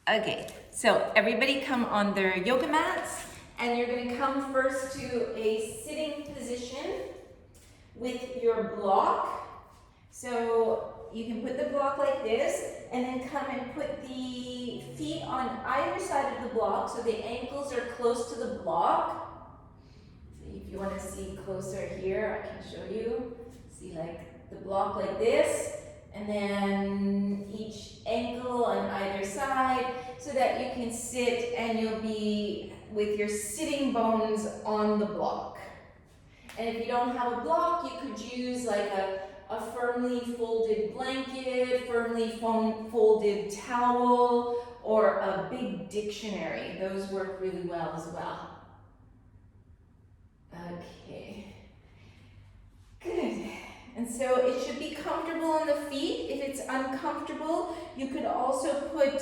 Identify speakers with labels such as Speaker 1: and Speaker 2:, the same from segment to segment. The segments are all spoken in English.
Speaker 1: Okay, so everybody come on their yoga mats, and you're gonna come first to a sitting position with your block. So you can put the block like this, and then come and put the feet on either side of the block so the ankles are close to the block. So if you want to see closer here, I can show you. See, like the block like this, and then each ankle on either side so that you can sit and you'll be with your sitting bones on the block. And if you don't have a block, you could use like a firmly folded blanket, firmly folded towel, or a big dictionary. Those work really well as well. Okay, good. And so it should be comfortable on the feet. If it's uncomfortable, you could also put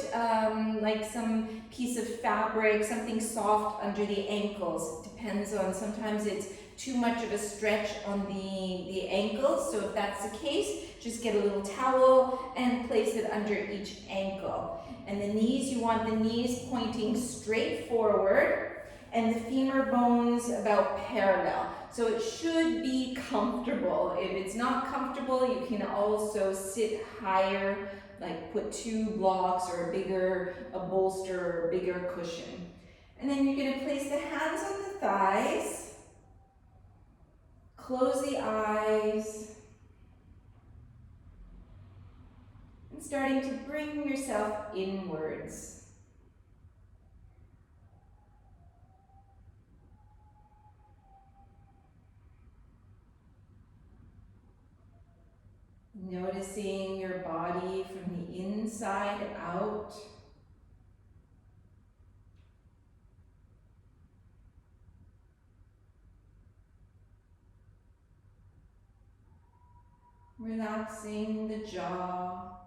Speaker 1: like some piece of fabric, something soft under the ankles. Depends on, sometimes it's too much of a stretch on the ankles. So if that's the case, just get a little towel and place it under each ankle. And the knees, you want the knees pointing straight forward and the femur bones about parallel. So it should be comfortable. If it's not comfortable, you can also sit higher, like put 2 blocks or a bolster or a bigger cushion. And then you're gonna place the hands on the thighs, close the eyes, and starting to bring yourself inwards. Noticing your body from the inside out. Relaxing the jaw.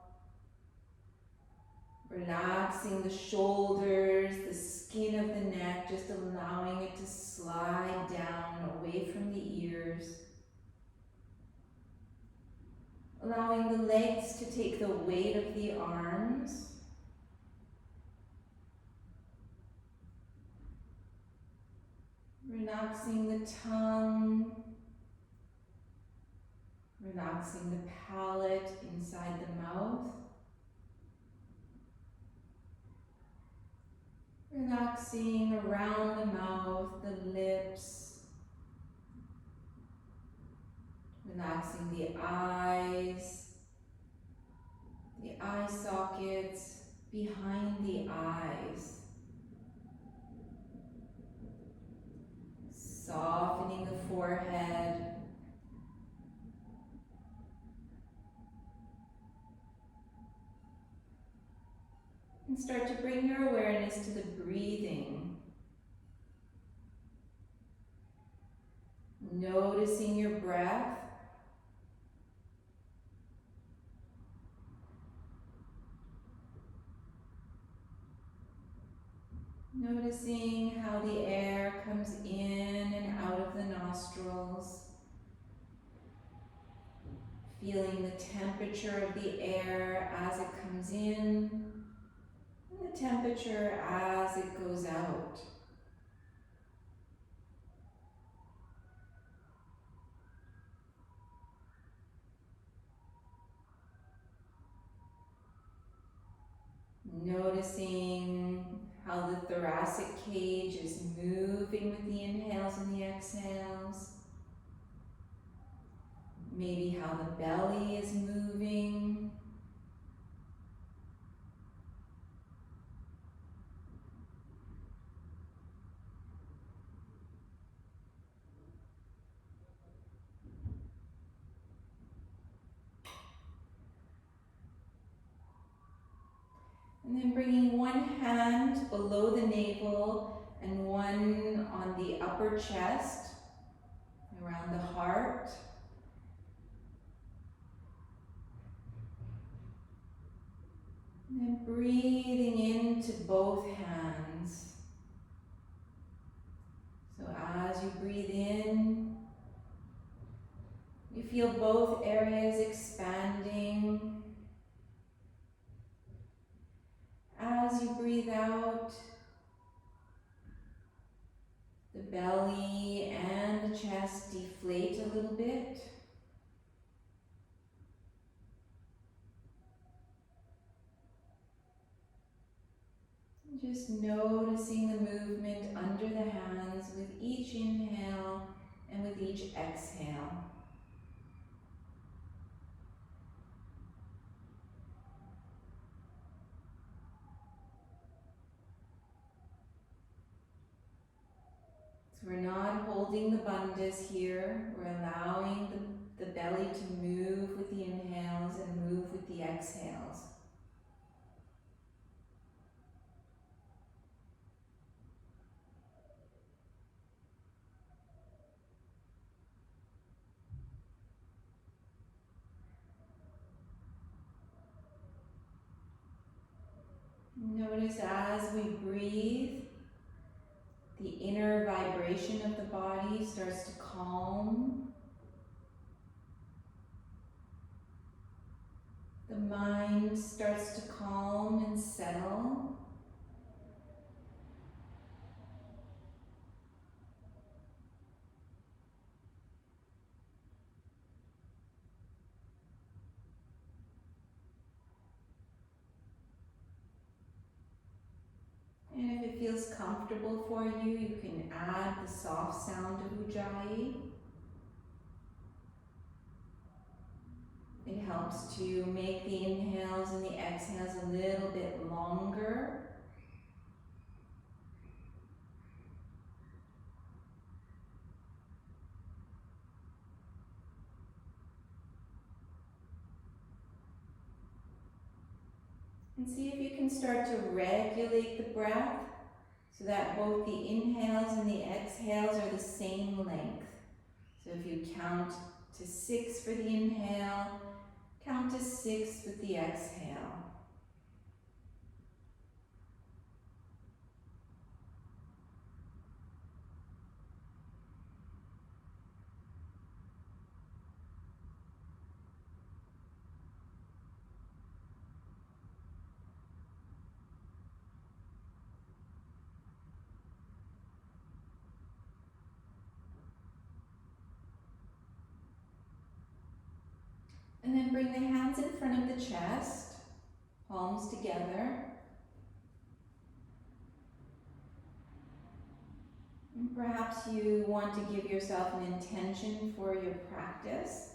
Speaker 1: Relaxing the shoulders, the skin of the neck, just allowing it to slide down away from the ears. Allowing the legs to take the weight of the arms. Relaxing the tongue. Relaxing the palate inside the mouth. Relaxing around the mouth, the lips. Relaxing the eyes, the eye sockets, behind the eyes. Softening the forehead. And start to bring your awareness to the breathing. Noticing your breath. Noticing how the air comes in and out of the nostrils. Feeling the temperature of the air as it comes in, and the temperature as it goes out. Noticing how the thoracic cage is moving with the inhales and the exhales. Maybe how the belly is moving. And then bringing one hand below the navel and one on the upper chest, around the heart. And then breathing into both hands. So as you breathe in, you feel both areas expanding. as you breathe out, the belly and the chest deflate a little bit. Just noticing the movement under the hands with each inhale and with each exhale. So we're not holding the bandhas here. We're allowing the belly to move with the inhales and move with the exhales. Notice as we breathe, the inner vibration of the body starts to calm. The mind starts to calm and settle. And if it feels comfortable for you, you can add the soft sound of Ujjayi. It helps to make the inhales and the exhales a little bit longer. And see if you can start to regulate the breath so that both the inhales and the exhales are the same length. So if you count to 6 for the inhale, count to 6 with the exhale. And then bring the hands in front of the chest, palms together. And perhaps you want to give yourself an intention for your practice.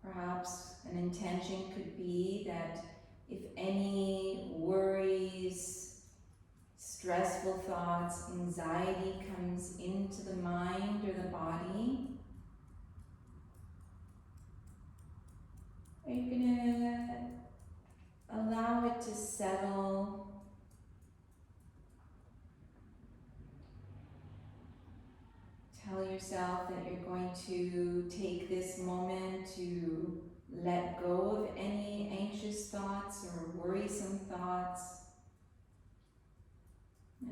Speaker 1: Perhaps an intention could be that if any worries, stressful thoughts, anxiety comes into the mind or the body, you're going to allow it to settle. Tell yourself that you're going to take this moment to let go of any anxious thoughts or worrisome thoughts.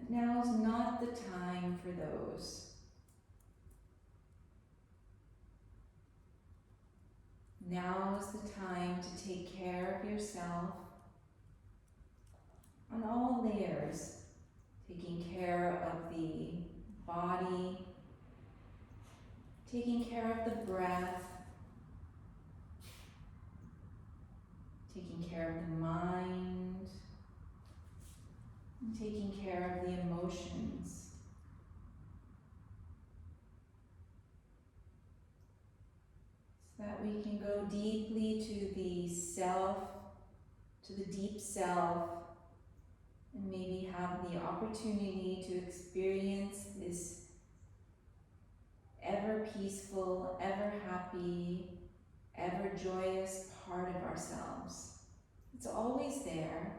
Speaker 1: Now is not the time for those. Now is the time to take care of yourself on all layers, taking care of the body, taking care of the breath, taking care of the mind, and taking care of the emotions. So that we can go deeply to the self, to the deep self, and maybe have the opportunity to experience this ever peaceful, ever happy, ever joyous part of ourselves. It's always there.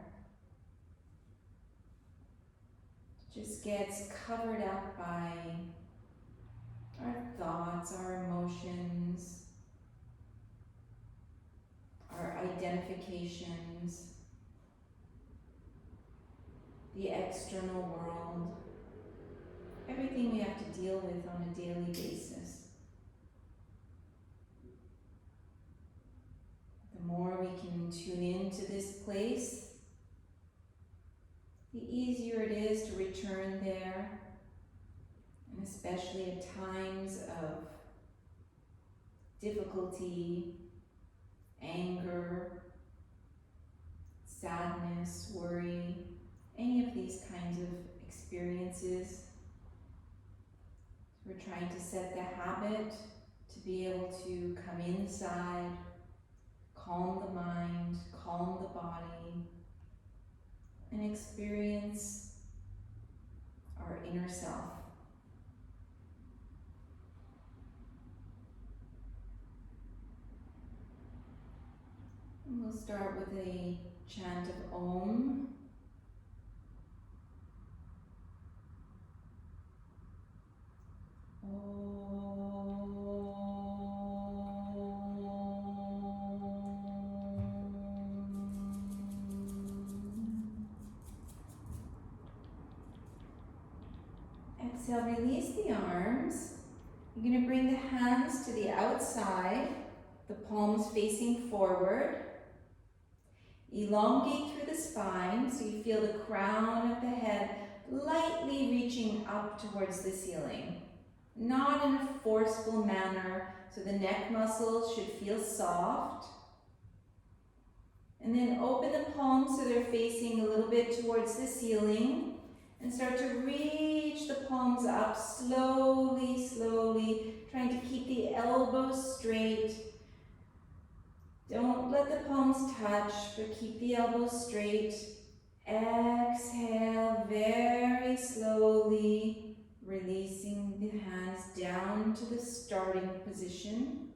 Speaker 1: It just gets covered up by our thoughts, our emotions, our identifications, the external world, everything we have to deal with on a daily basis. we can tune into this place, the easier it is to return there, and especially at times of difficulty, anger, sadness, worry, any of these kinds of experiences. We're trying to set the habit to be able to come inside, calm the mind, calm the body, and experience our inner self. And we'll start with a chant of Om. Exhale, release the arms. You're going to bring the hands to the outside, the palms facing forward. Elongate through the spine so you feel the crown of the head lightly reaching up towards the ceiling. Not in a forceful manner, so the neck muscles should feel soft. And then open the palms so they're facing a little bit towards the ceiling. And start to reach the palms up slowly, slowly, trying to keep the elbows straight. Don't let the palms touch, but keep the elbows straight. Exhale very slowly, releasing the hands down to the starting position.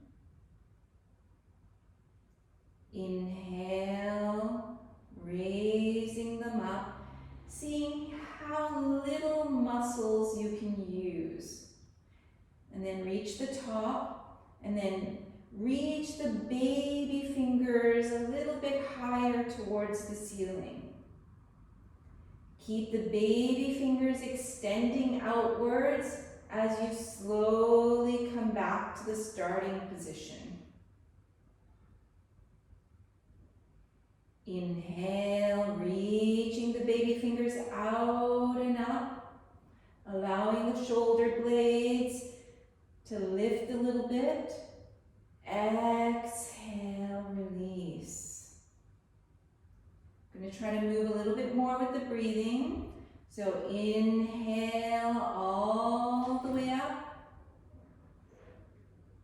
Speaker 1: Inhale, raising them up, seeing how little muscles you can use. And then reach the top, and then reach the baby fingers a little bit higher towards the ceiling. Keep the baby fingers extending outwards as you slowly come back to the starting position. Inhale, reaching the baby fingers out and up, allowing the shoulder blades to lift a little bit. Exhale, release. I'm going to try to move a little bit more with the breathing. So inhale all the way up.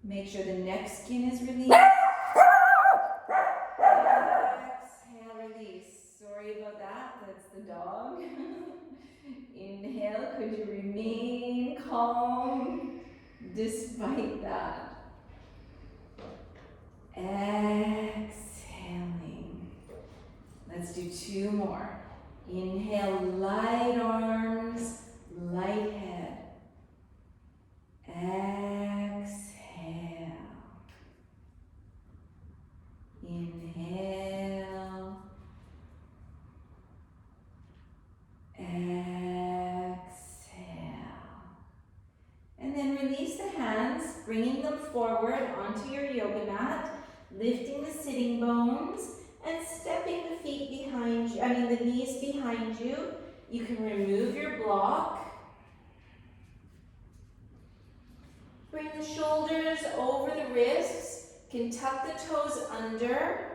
Speaker 1: Make sure the neck skin is released. Exhale, release. Sorry about that, that's the dog. Inhale, could you remain calm despite that? Exhaling. Let's do two more. Inhale, light arms, light head. Exhale. Inhale. Exhale. And then release the hands, bringing them forward onto your yoga mat, lifting the sitting bones and stepping the feet behind you, the knees behind you. You can remove your block. Bring the shoulders over the wrists. You can tuck the toes under.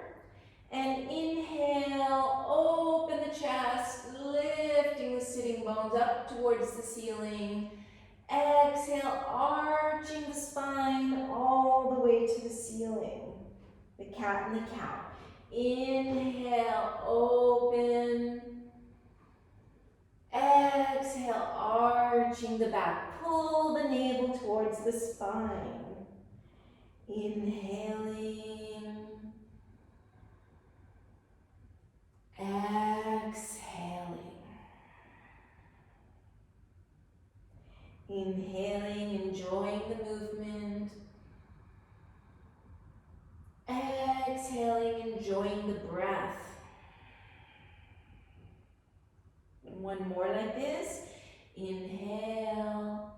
Speaker 1: And inhale, open the chest, lifting the sitting bones up towards the ceiling. Exhale, arching the spine all the way to the ceiling. The cat and the cow. Inhale, open. Exhale, arching the back. Pull the navel towards the spine. Inhaling. Exhaling. Inhaling, enjoying the movement. Exhaling, enjoying the breath. And one more like this. Inhale.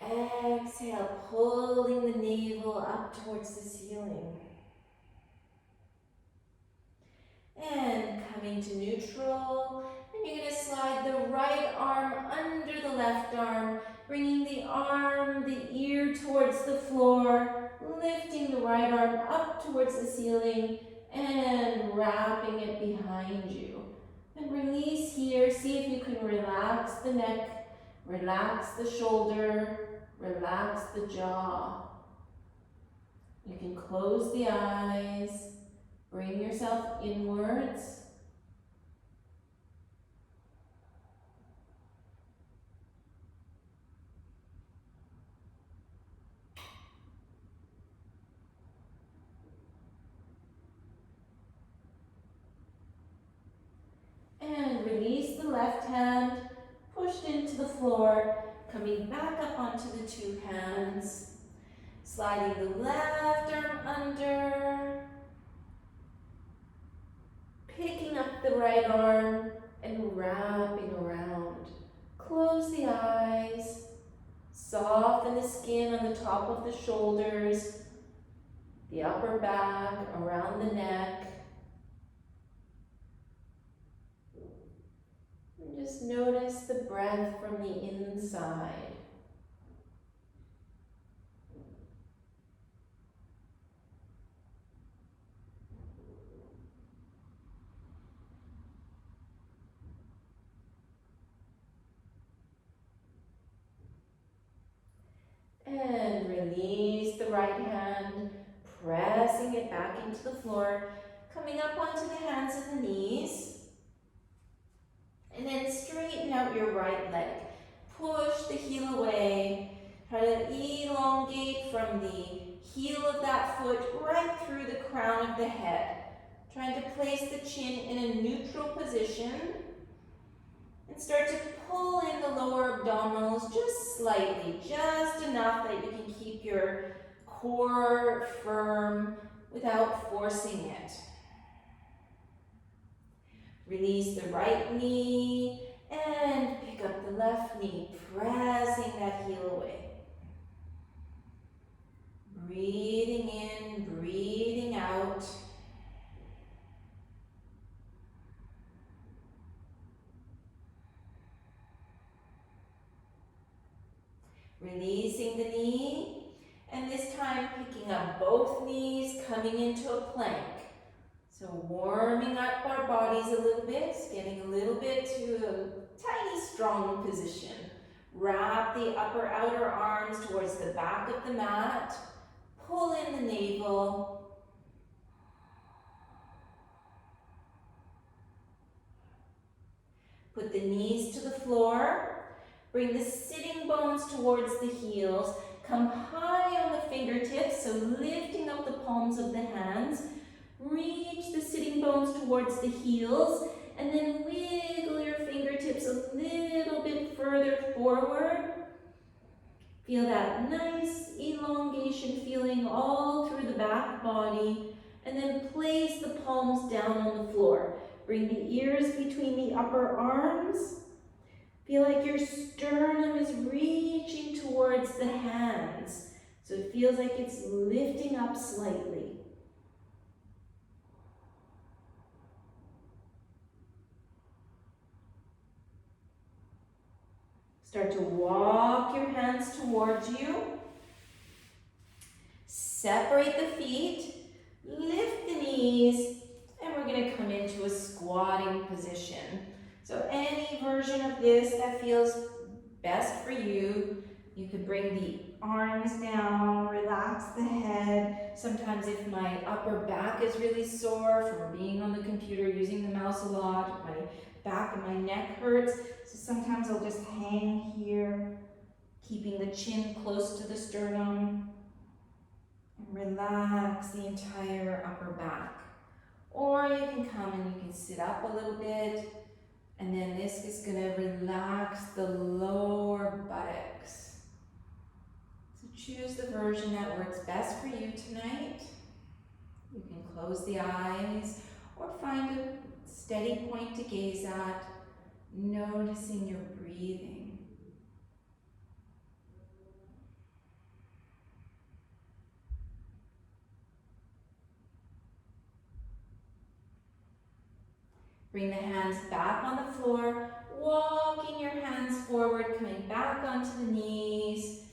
Speaker 1: Exhale. exhale, pulling the navel up towards the ceiling. And coming to neutral, and you're going to slide the right arm under the left arm, bringing the arm, the ear towards the floor, lifting the right arm up towards the ceiling, and wrapping it behind you. And release here. See if you can relax the neck, relax the shoulder, relax the jaw. You can close the eyes, bring yourself inwards. And release the left hand, pushed into the floor, coming back up onto the two hands, sliding the left arm under, picking up the right arm and wrapping around. Close the eyes, soften the skin on the top of the shoulders, the upper back, around the neck. And just notice the breath from the inside. And release the right hand, pressing it back into the floor, coming up onto the hands and the knees. And then straighten out your right leg. Push the heel away. Try to elongate from the heel of that foot right through the crown of the head. Trying to place the chin in a neutral position. And start to pull in the lower abdominals just slightly, just enough that you can keep your core firm without forcing it. Release the right knee and pick up the left knee, pressing that heel away. Breathing in, breathing out. Releasing the knee, and this time picking up both knees, coming into a plank. So warming up our bodies a little bit, getting a little bit to a tiny strong position. Wrap the upper outer arms towards the back of the mat. Pull in the navel. Put the knees to the floor. Bring the sitting bones towards the heels. Come high on the fingertips, so lifting up the palms of the hands. Reach the sitting bones towards the heels, and then wiggle your fingertips a little bit further forward. Feel that nice elongation feeling all through the back body, and then place the palms down on the floor. Bring the ears between the upper arms. Feel like your sternum is reaching towards the hands, so it feels like it's lifting up slightly. Start to walk your hands towards you. Separate the feet, lift the knees, and we're going to come into a squatting position. So any version of this that feels best for you. You could bring the arms down, relax the head. Sometimes if my upper back is really sore from being on the computer, using the mouse a lot, my back and my neck hurts. So sometimes I'll just hang here, keeping the chin close to the sternum. And relax the entire upper back. Or you can come and you can sit up a little bit. And then this is going to relax the lower buttocks. So choose the version that works best for you tonight. You can close the eyes or find a steady point to gaze at, noticing your breathing. Bring the hands back on the floor, walking your hands forward, coming back onto the knees.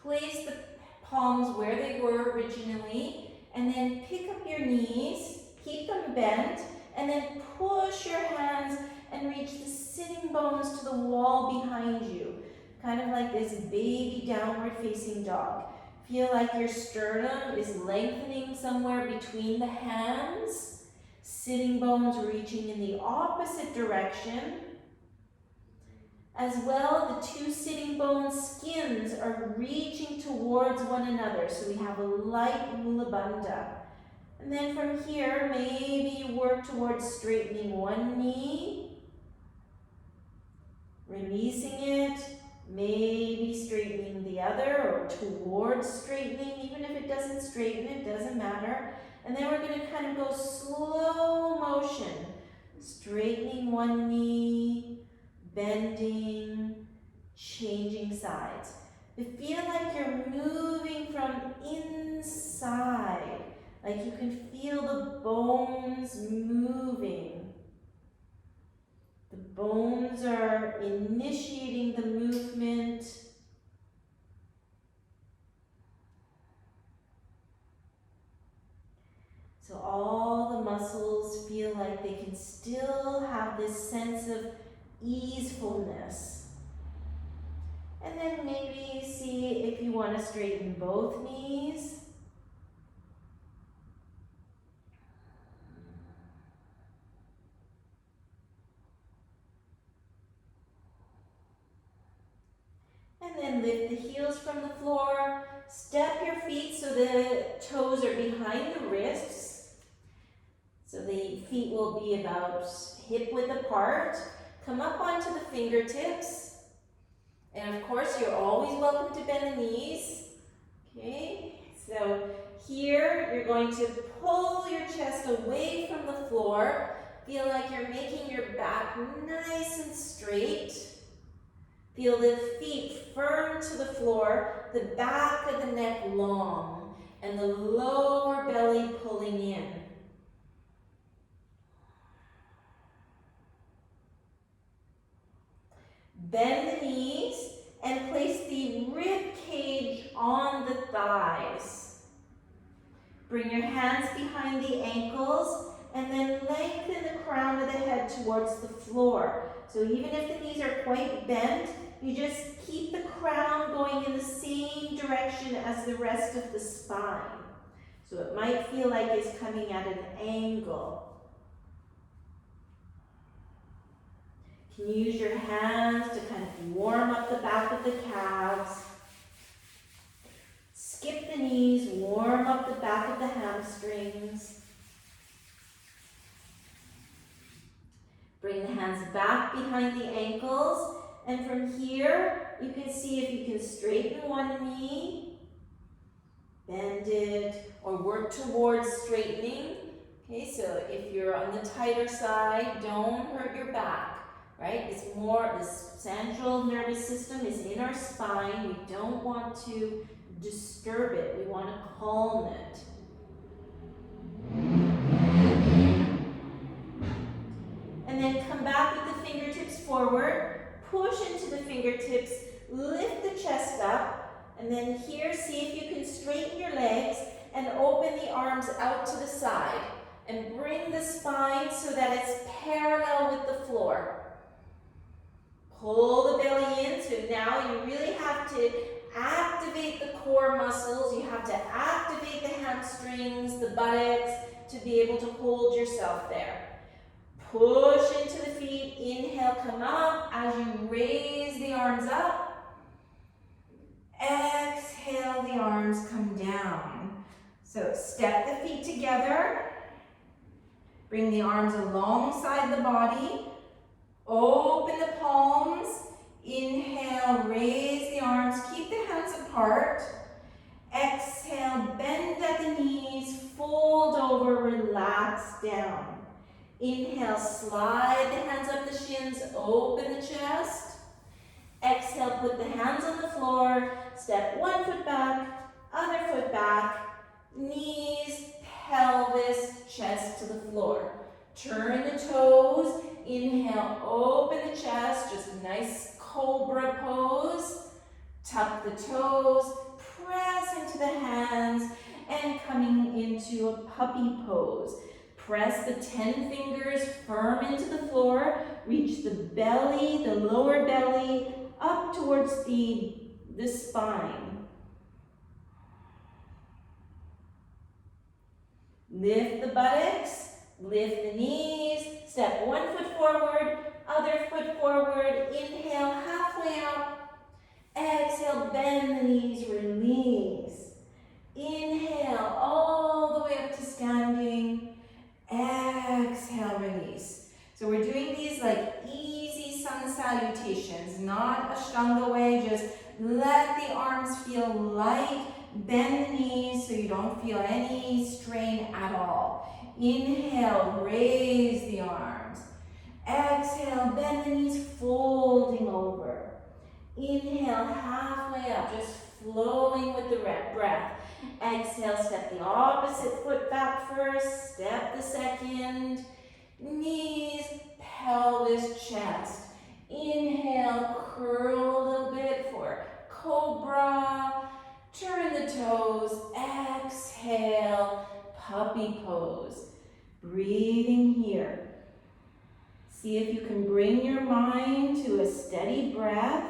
Speaker 1: Place the palms where they were originally, and then pick up your knees, keep them bent, and then push your hands and reach the sitting bones to the wall behind you. Kind of like this baby downward facing dog. Feel like your sternum is lengthening somewhere between the hands. Sitting bones reaching in the opposite direction. As well, the two sitting bone skins are reaching towards one another. So we have a light mula bandha. And then from here, maybe you work towards straightening one knee. Releasing it. Maybe straightening the other or towards straightening. Even if it doesn't straighten, it doesn't matter. And then we're going to kind of go slow motion. Straightening one knee, bending, changing sides. But feel like you're moving from inside. Like you can feel the bones moving. The bones are initiating the movement. So all the muscles feel like they can still have this sense of easefulness. And then maybe see if you want to straighten both knees. And then lift the heels from the floor. Step your feet so the toes are behind the wrists. So the feet will be about hip width apart. Come up onto the fingertips. And of course, you're always welcome to bend the knees. Okay, so here you're going to pull your chest away from the floor. Feel like you're making your back nice and straight. Feel the feet firm to the floor, the back of the neck long, and the lower belly pulling in. Bend the knees and place the rib cage on the thighs. Bring your hands behind the ankles and then lengthen the crown of the head towards the floor. So even if the knees are quite bent, you just keep the crown going in the same direction as the rest of the spine. So it might feel like it's coming at an angle. You can use your hands to kind of warm up the back of the calves. Skip the knees, warm up the back of the hamstrings. Bring the hands back behind the ankles. And from here, you can see if you can straighten one knee, bend it, or work towards straightening. Okay, so if you're on the tighter side, don't hurt your back. Right? It's more, the central nervous system is in our spine. We don't want to disturb it. We want to calm it. And then come back with the fingertips forward. Push into the fingertips. Lift the chest up. And then here, see if you can straighten your legs and open the arms out to the side. And bring the spine so that it's parallel with the floor. Pull the belly in, so now you really have to activate the core muscles. You have to activate the hamstrings, the buttocks, to be able to hold yourself there. Push into the feet, inhale, come up. As you raise the arms up, exhale, the arms come down. So step the feet together. Bring the arms alongside the body. Open the palms, inhale, raise the arms, keep the hands apart. Exhale, bend at the knees, fold over, relax down. Inhale, slide the hands up the shins, open the chest. Exhale, put the hands on the floor, step one foot back, other foot back, knees, pelvis, chest to the floor. Turn the toes. Inhale, open the chest, just a nice cobra pose. Tuck the toes, press into the hands, and coming into a puppy pose. Press the 10 fingers firm into the floor. Reach the belly, the lower belly, up towards the spine. Lift the buttocks, lift the knees, step one foot forward, other foot forward. Inhale, halfway up. Exhale, bend the knees, release. Inhale, all the way up to standing. Exhale, release. So we're doing these like easy sun salutations, not Ashtanga way. Just let the arms feel light. Bend the knees so you don't feel any strain at all. Inhale, raise the arms. Exhale, bend the knees, folding over. Inhale, halfway up, just flowing with the breath. Exhale, step the opposite foot back first, step the second. Knees, pelvis, chest. Inhale, curl a little bit for cobra. Turn the toes, exhale, puppy pose. Breathing here. See if you can bring your mind to a steady breath.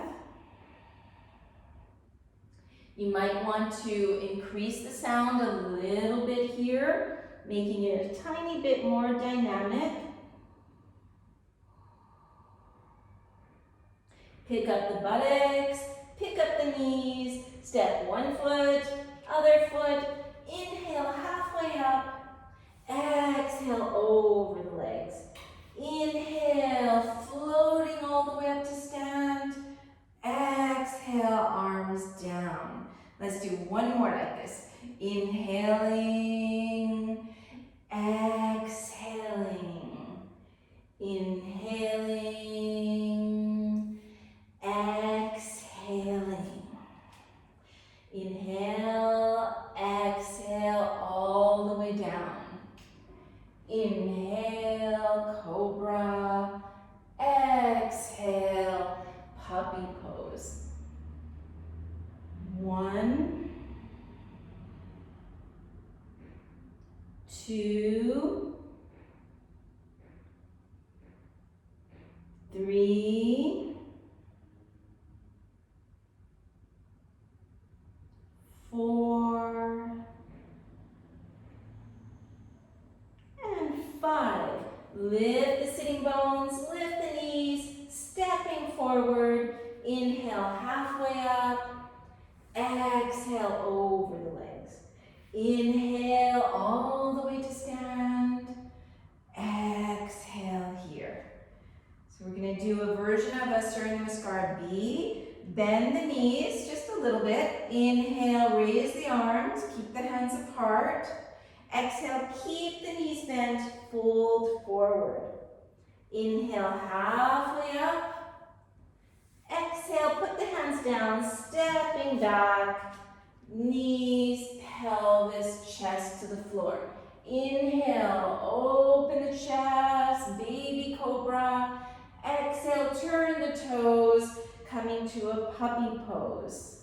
Speaker 1: You might want to increase the sound a little bit here, making it a tiny bit more dynamic. Pick up the buttocks, pick up the knees, step one foot, other foot. Inhale, halfway up. Exhale, over the legs. Inhale, floating all the way up to stand. Exhale, arms down. Let's do one more like this. Inhaling, exhaling. Inhaling, exhaling. Inhale, exhale, all the way down. Inhale, cobra. Exhale, puppy pose. 1, 2, 3, 4, and 5. Lift the sitting bones, lift the knees, stepping forward. Inhale, halfway up. Exhale, over the legs. Inhale, all the way to stand. Exhale here. So we're going to do a version of a Surya Namaskar B. Bend the knees just a little bit. Inhale, raise the arms, keep the hands apart. Exhale, keep the knees bent, fold forward. Inhale, halfway up. Exhale, put the hands down, stepping back. Knees, pelvis, chest to the floor. Inhale, open the chest, baby cobra. Exhale, turn the toes, coming to a puppy pose.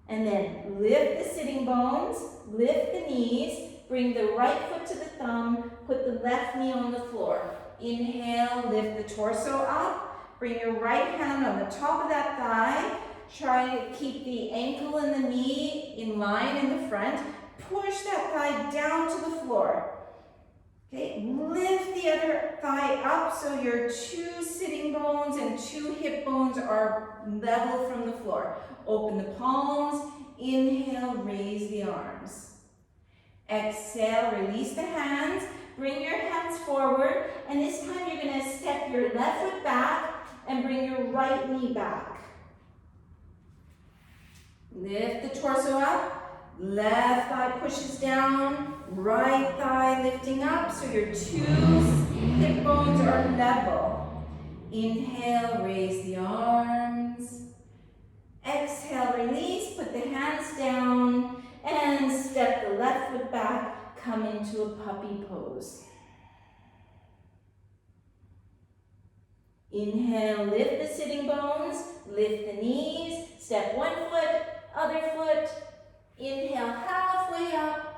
Speaker 1: And then lift the sitting bones, lift the knees, bring the right foot to the thumb, put the left knee on the floor. Inhale, lift the torso up. Bring your right hand on the top of that thigh. Try to keep the ankle and the knee in line in the front. Push that thigh down to the floor. Okay, lift the other thigh up so your 2 sitting bones and 2 hip bones are level from the floor. Open the palms. Inhale, raise the arms. Exhale, release the hands. Bring your hands forward. And this time you're going to step your left foot back and bring your right knee back. Lift the torso up. Left thigh pushes down. Right thigh lifting up so your 2 hip bones are level. Inhale, raise the arms. Exhale, release. Put the hands down and step the left foot back. Come into a puppy pose. Inhale, lift the sitting bones, lift the knees, step one foot, other foot. Inhale, halfway up.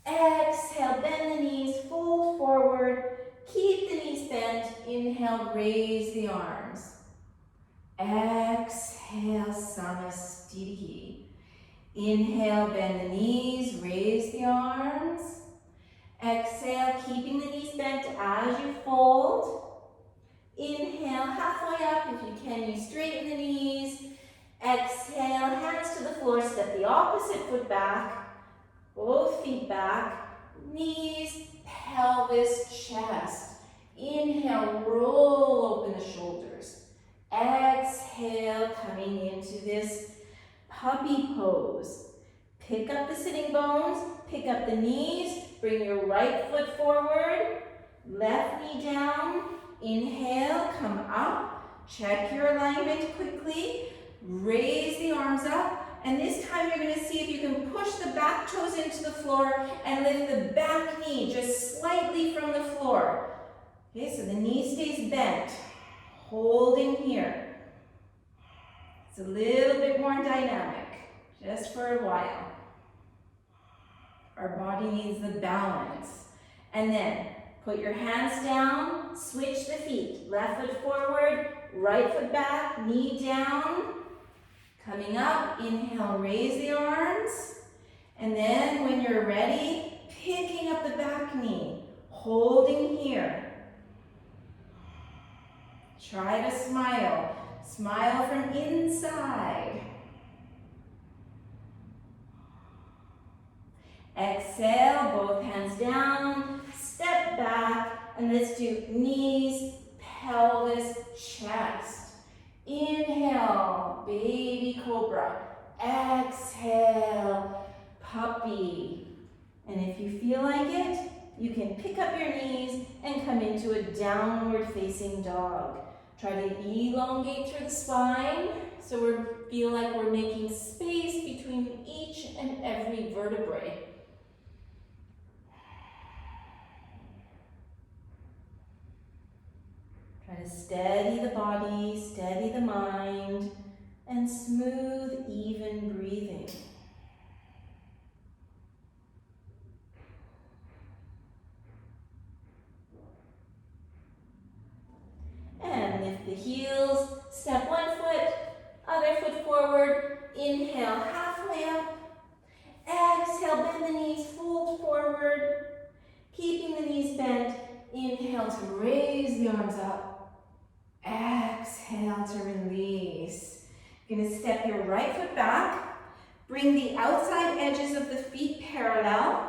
Speaker 1: Exhale, bend the knees, fold forward. Keep the knees bent. Inhale, raise the arms. Exhale, Samastiti. Inhale, bend the knees, raise the arms. Exhale, keeping the knees bent as you fold. Inhale, halfway up. If you can, you straighten the knees. Exhale, hands to the floor, step the opposite foot back. Both feet back. Knees, pelvis, chest. Inhale, roll open the shoulders. Exhale, coming into this puppy pose. Pick up the sitting bones, pick up the knees, bring your right foot forward, left knee down. Inhale, come up, check your alignment quickly, raise the arms up, and this time you're going to see if you can push the back toes into the floor and lift the back knee just slightly from the floor. Okay, so the knee stays bent, holding here. It's a little bit more dynamic, just for a while. Our body needs the balance. And then put your hands down, switch the feet. Left foot forward, right foot back, knee down. Coming up, inhale, raise the arms. And then when you're ready, picking up the back knee, holding here. Try to smile. Smile from inside. Exhale, both hands down, step back, and let's do knees, pelvis, chest. Inhale, baby cobra. Exhale, puppy. And if you feel like it, you can pick up your knees and come into a downward facing dog. Try to elongate through the spine so we feel like we're making space between each and every vertebrae. Try to steady the body, steady the mind, and smooth, even breathing. And lift the heels, step one foot, other foot forward. Inhale, halfway up. Exhale, bend the knees, fold forward. Keeping the knees bent. Inhale to raise the arms up. Exhale to release. You're going to step your right foot back. Bring the outside edges of the feet parallel.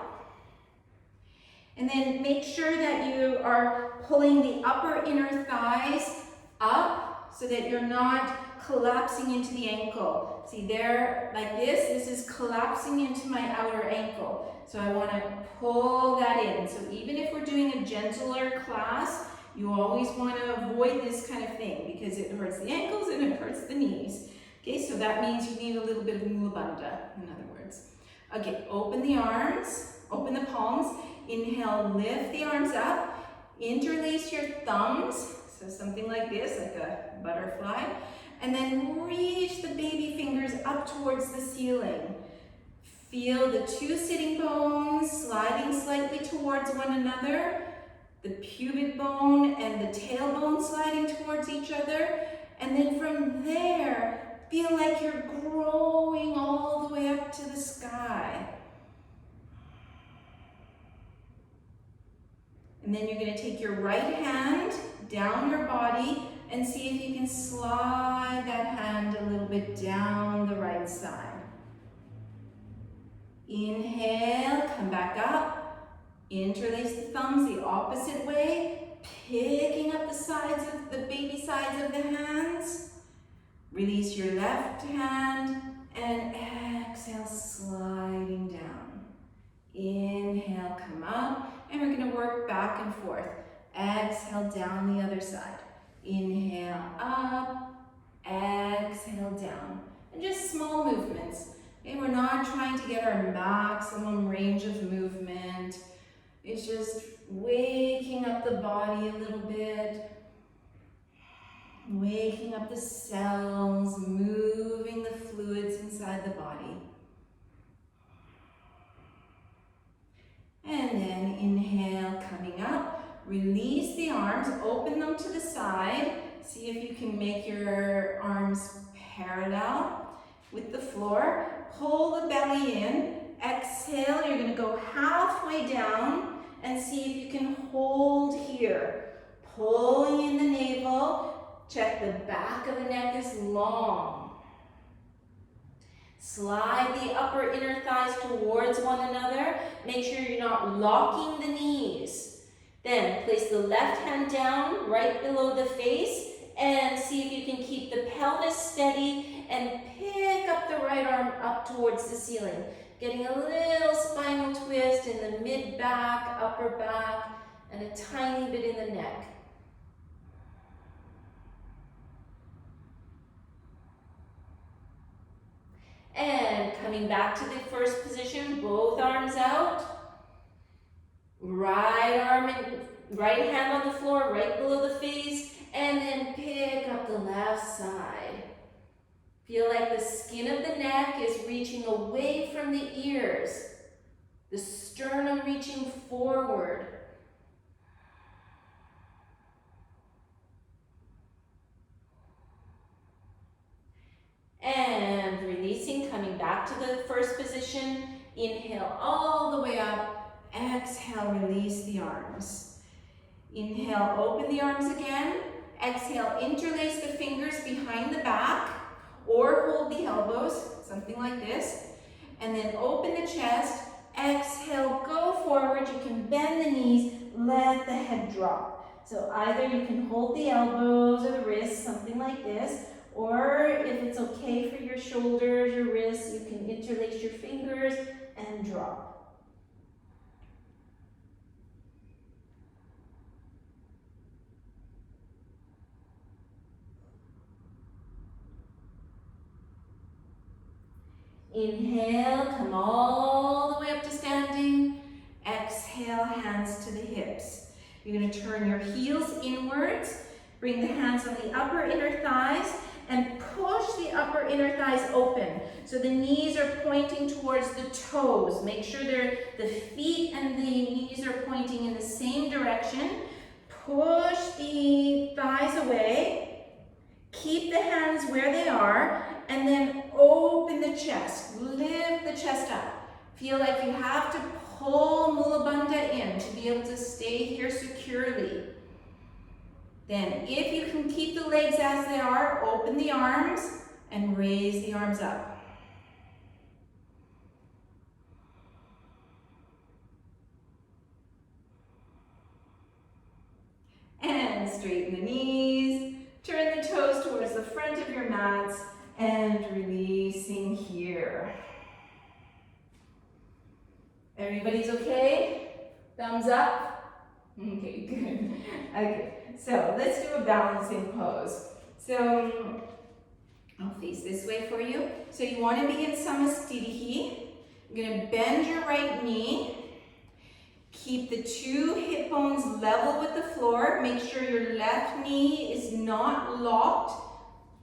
Speaker 1: And then make sure that you are pulling the upper inner thighs up so that you're not collapsing into the ankle. See there, like this is collapsing into my outer ankle. So I want to pull that in. So even if we're doing a gentler class, you always want to avoid this kind of thing because it hurts the ankles and it hurts the knees. Okay, so that means you need a little bit of mula bandha, in other words. Okay, open the arms, open the palms. Inhale, lift the arms up, interlace your thumbs, so something like this, like a butterfly, and then reach the baby fingers up towards the ceiling. Feel the two sitting bones sliding slightly towards one another, the pubic bone and the tailbone sliding towards each other, and then from there, feel like you're growing all the way up to the sky. And then you're going to take your right hand down your body and see if you can slide that hand a little bit down the right side. Inhale, come back up. Interlace the thumbs the opposite way, picking up the sides of the baby sides of the hands. Release your left hand and exhale, sliding down. Inhale, come up. And we're going to work back and forth. Exhale, down the other side. Inhale, up. Exhale, down. And just small movements. Okay, we're not trying to get our maximum range of movement. It's just waking up the body a little bit. Waking up the cells, moving the fluids inside the body. And then inhale, coming up. Release the arms, open them to the side. See if you can make your arms parallel with the floor. Pull the belly in. Exhale, you're going to go halfway down and see if you can hold here. Pulling in the navel. Check the back of the neck is long. Slide the upper inner thighs towards one another. Make sure you're not locking the knees. Then place the left hand down right below the face and see if you can keep the pelvis steady and pick up the right arm up towards the ceiling. Getting a little spinal twist in the mid-back, upper back, and a tiny bit in the neck. And coming back to the first position, both arms out. Right hand on the floor, right below the face, and then pick up the left side. Feel like the skin of the neck is reaching away from the ears. The sternum reaching forward. And releasing, coming back to the first position. Inhale all the way up. Exhale, release the arms. Inhale, open the arms again. Exhale, interlace the fingers behind the back or hold the elbows, something like this. And then open the chest. Exhale, go forward. You can bend the knees, let the head drop. So either you can hold the elbows or the wrists, something like this. Or if it's okay for your shoulders, your wrists, you can interlace your fingers and drop. Inhale, come all the way up to standing. Exhale, hands to the hips. You're going to turn your heels inwards. Bring the hands on the upper inner thighs and push the upper inner thighs open. So the knees are pointing towards the toes. Make sure the feet and the knees are pointing in the same direction. Push the thighs away. Keep the hands where they are. And then open the chest. Lift the chest up. Feel like you have to pull Mula Bandha in to be able to stay here securely. Then, if you can keep the legs as they are, open the arms and raise the arms up. And straighten the knees. Turn the toes towards the front of your mats and releasing here. Everybody's okay? Thumbs up? Okay, good. Okay, so let's do a balancing pose. So I'll face this way for you. So you want to be in Samastitihi. You're going to bend your right knee. Keep the two hip bones level with the floor. Make sure your left knee is not locked.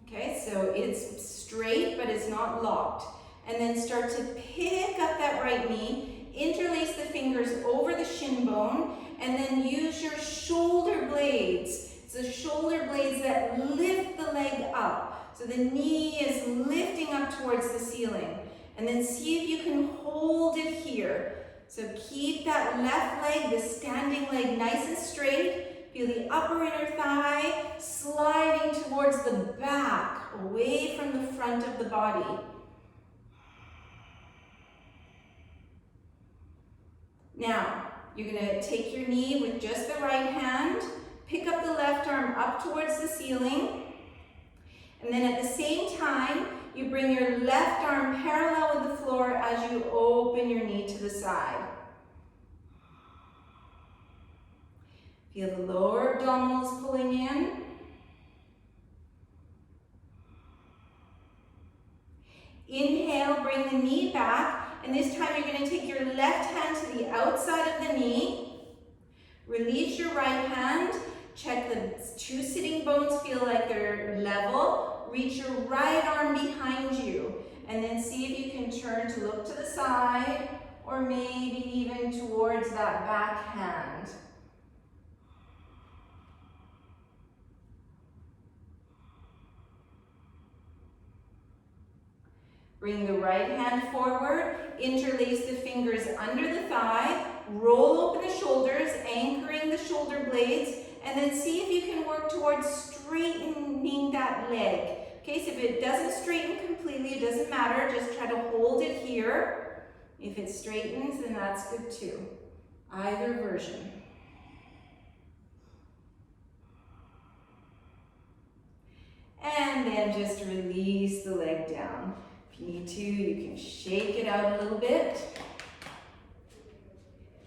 Speaker 1: Okay, so it's straight, but it's not locked. And then start to pick up that right knee. Interlace the fingers over the shin bone. And then use your shoulder blades. It's the shoulder blades that lift the leg up. So the knee is lifting up towards the ceiling. And then see if you can hold it here. So keep that left leg, the standing leg, nice and straight. Feel the upper inner thigh sliding towards the back, away from the front of the body. Now, you're going to take your knee with just the right hand, pick up the left arm up towards the ceiling, and then at the same time, you bring your left arm parallel with the floor as you open your knee to the side. Feel the lower abdominals pulling in. Inhale, bring the knee back. And this time you're going to take your left hand to the outside of the knee. Release your right hand. Check the two sitting bones feel like they're level. Reach your right arm behind you and then see if you can turn to look to the side or maybe even towards that back hand. Bring the right hand forward, interlace the fingers under the thigh, roll open the shoulders, anchoring the shoulder blades, and then see if you can work towards straightening that leg. Okay, so if it doesn't straighten completely, it doesn't matter, just try to hold it here. If it straightens, then that's good too. Either version. And then just release the leg down. If you need to, you can shake it out a little bit.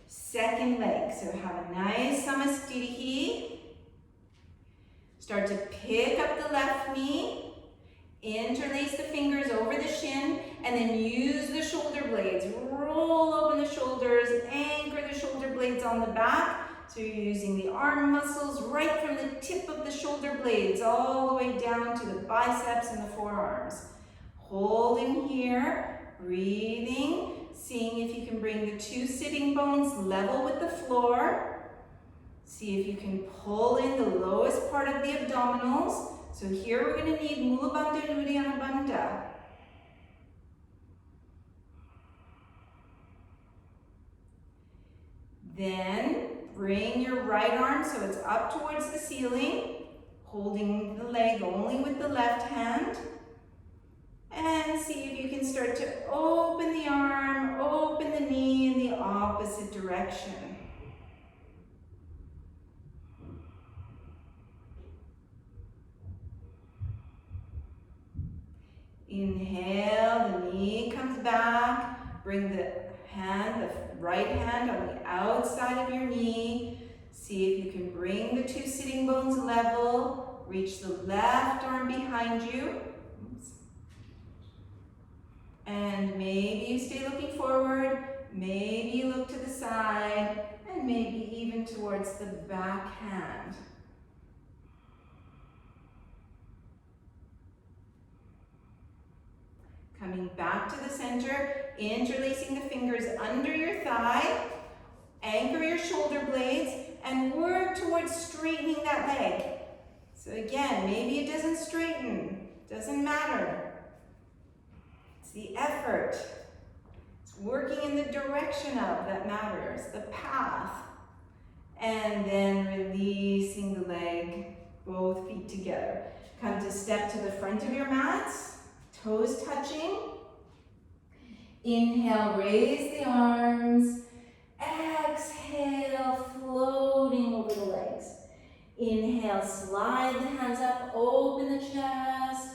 Speaker 1: Second leg, so have a nice samasthiti. Start to pick up the left knee, interlace the fingers over the shin, and then use the shoulder blades. Roll open the shoulders, anchor the shoulder blades on the back. So you're using the arm muscles right from the tip of the shoulder blades all the way down to the biceps and the forearms. Holding here, breathing, seeing if you can bring the two sitting bones level with the floor. See if you can pull in the lowest part of the abdominals. So here we're going to need Mula Bandha and Uddiyana Bandha. Then bring your right arm so it's up towards the ceiling, holding the leg only with the left hand. And see if you can start to open the arm, open the knee in the opposite direction. Inhale, the knee comes back. Bring the hand, the right hand on the outside of your knee. See if you can bring the two sitting bones level. Reach the left arm behind you. And maybe you stay looking forward, maybe you look to the side, and maybe even towards the back hand. Coming back to the center, interlacing the fingers under your thigh, anchor your shoulder blades, and work towards straightening that leg. So again, maybe it doesn't straighten, doesn't matter. It's the effort. It's working in the direction of that matters, the path. And then releasing the leg, both feet together. Come to step to the front of your mats, toes touching. Inhale, raise the arms. Exhale, floating over the legs. Inhale, slide the hands up, open the chest.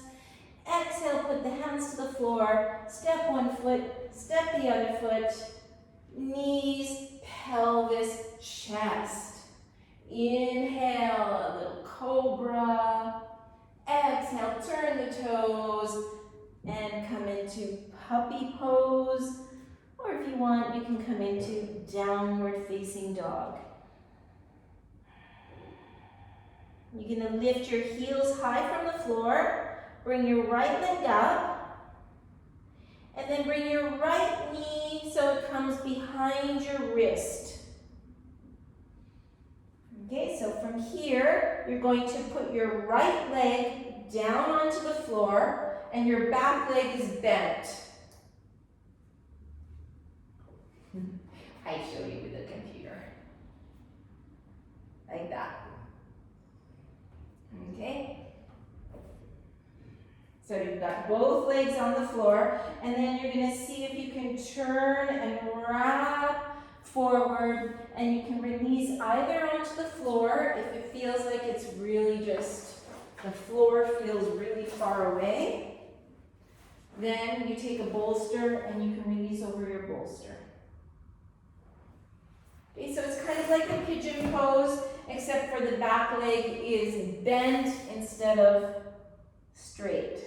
Speaker 1: Exhale, put the hands to the floor. Step one foot, step the other foot. Knees, pelvis, chest. Inhale, a little cobra. Exhale, turn the toes and come into puppy pose. Or if you want, you can come into downward facing dog. You're going to lift your heels high from the floor. Bring your right leg up. And then bring your right knee so it comes behind your wrist. Okay, so from here, you're going to put your right leg down onto the floor and your back leg is bent. I show you with the computer. Like that. Okay? So you've got both legs on the floor, and then you're going to see if you can turn and wrap forward, and you can release either onto the floor if it feels like it's really just, the floor feels really far away. Then you take a bolster and you can release over your bolster. Okay, so it's kind of like a pigeon pose, except for the back leg is bent instead of straight.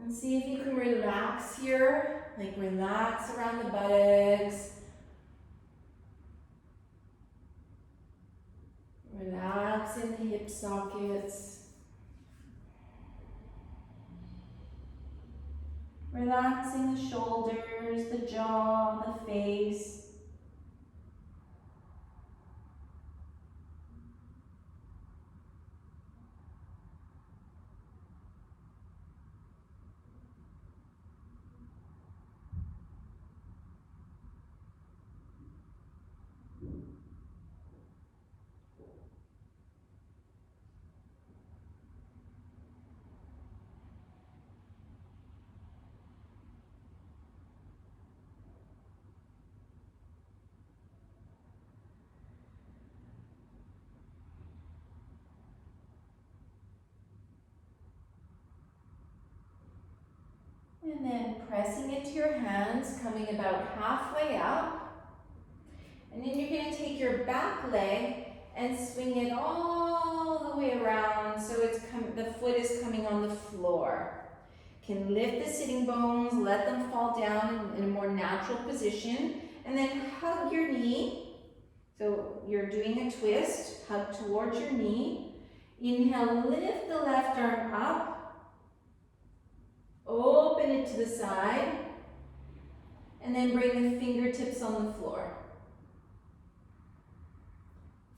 Speaker 1: And see if you can relax here, like relax around the buttocks. Relaxing the hip sockets. Relaxing the shoulders, the jaw, the face. And then pressing into your hands, coming about halfway up. And then you're going to take your back leg and swing it all the way around so the foot is coming on the floor. Can lift the sitting bones, let them fall down in a more natural position, and then hug your knee. So you're doing a twist, hug towards your knee. Inhale, lift the left arm up. Open it to the side, and then bring the fingertips on the floor.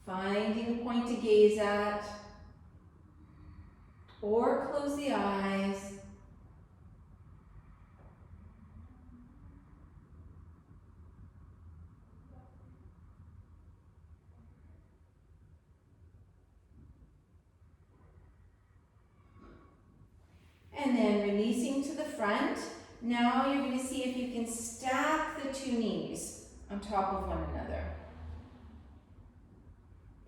Speaker 1: Finding a point to gaze at, or close the eyes. And then releasing to the front. Now you're going to see if you can stack the two knees on top of one another.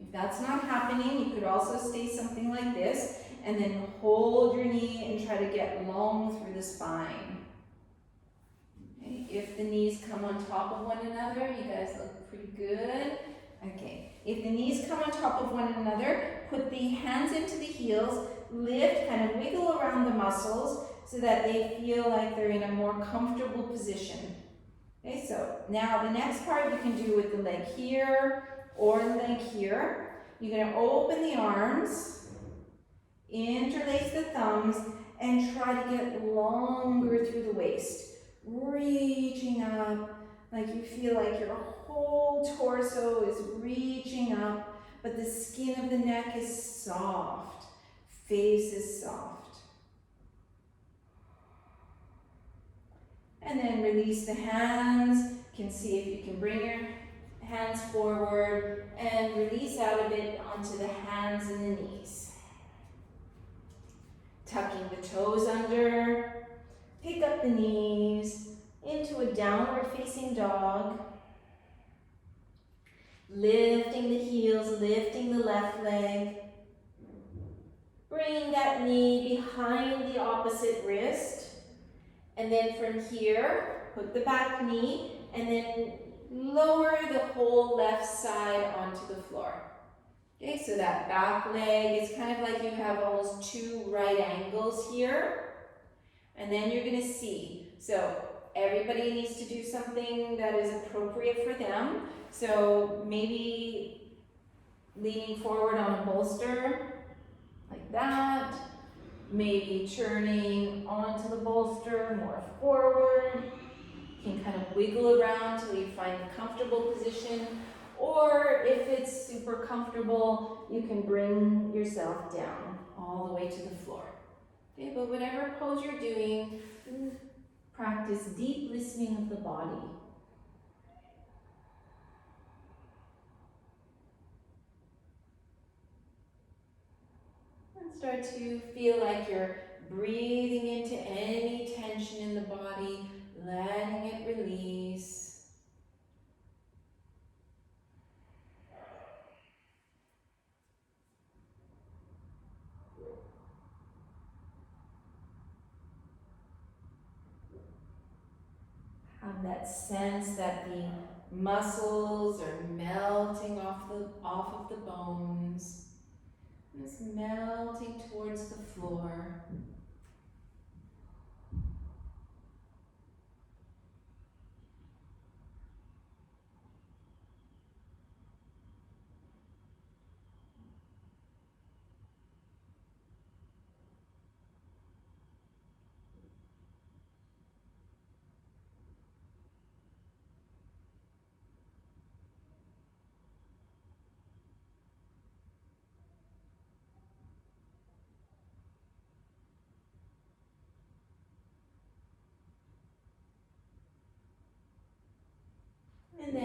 Speaker 1: If that's not happening, you could also stay something like this and then hold your knee and try to get long through the spine. Okay. If the knees come on top of one another, you guys look pretty good. Okay, if the knees come on top of one another, put the hands into the heels, lift, kind of wiggle around the muscles so that they feel like they're in a more comfortable position. Okay, so now the next part you can do with the leg here or the leg here. You're going to open the arms, interlace the thumbs, and try to get longer through the waist. Reaching up, like you feel like your whole torso is reaching up, but the skin of the neck is soft, face is soft. And then release the hands. You can see if you can bring your hands forward and release out of it onto the hands and the knees. Tucking the toes under, pick up the knees into a downward facing dog. Lifting the heels, lifting the left leg. Bringing that knee behind the opposite wrist. And then from here, put the back knee and then lower the whole left side onto the floor. Okay, so that back leg is kind of like you have almost two right angles here. And then you're going to see. So everybody needs to do something that is appropriate for them. So maybe leaning forward on a bolster, like that. Maybe turning onto the bolster more forward. You can kind of wiggle around till you find a comfortable position. Or if it's super comfortable, you can bring yourself down all the way to the floor. Okay, but whatever pose you're doing, practice deep listening of the body. And start to feel like you're breathing into any tension in the body, letting it release. Have that sense that the muscles are melting off of the bones. Just melting towards the floor.